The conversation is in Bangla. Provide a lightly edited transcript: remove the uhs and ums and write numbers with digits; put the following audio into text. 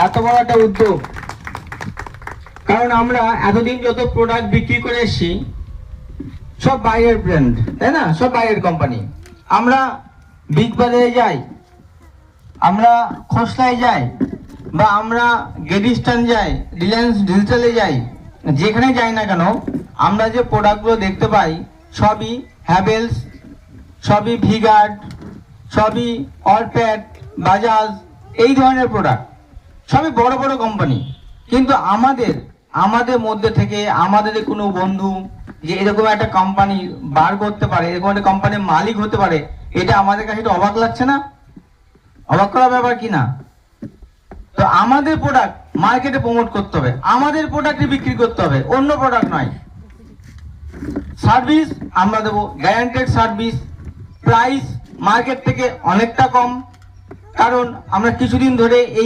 এত বড় একটা উদ্যোগ। কারণ আমরা এতদিন যত প্রোডাক্ট বিক্রি করে এসেছি সব বাইরের ব্র্যান্ড, তাই না, সব বাইরের কোম্পানি। আমরা বিগ বাজারে যাই, আমরা খোসলায় যাই, বা আমরা গেডিস্টান যাই, রিলায়েন্স ডিজিটালে যাই, যেখানে যাই না কেন আমরা যে প্রোডাক্টগুলো দেখতে পাই সবই হ্যাভেলস, সবই ভিগার্ড, সবই অরপ্যাড, বাজাজ, এই ধরনের প্রোডাক্ট, সবই বড় বড় কোম্পানি। কিন্তু আমাদের মধ্যে থেকে আমাদের কোনো বন্ধু যে এরকম একটা কোম্পানি বার করতে পারে, এরকম একটা কোম্পানির মালিক হতে পারে, এটা আমাদের কাছে একটু অবাক লাগছে না? অবাক করার ব্যাপার কি না? তো আমাদের প্রোডাক্ট মার্কেটে প্রমোট করতে হবে, আমাদের প্রোডাক্টই বিক্রি করতে হবে, অন্য প্রোডাক্ট নয়। সার্ভিস আমরা দেবো গ্যারান্টেড সার্ভিস, প্রাইস মার্কেট থেকে অনেকটা কম। কারণ আমরা কিছুদিন ধরে এই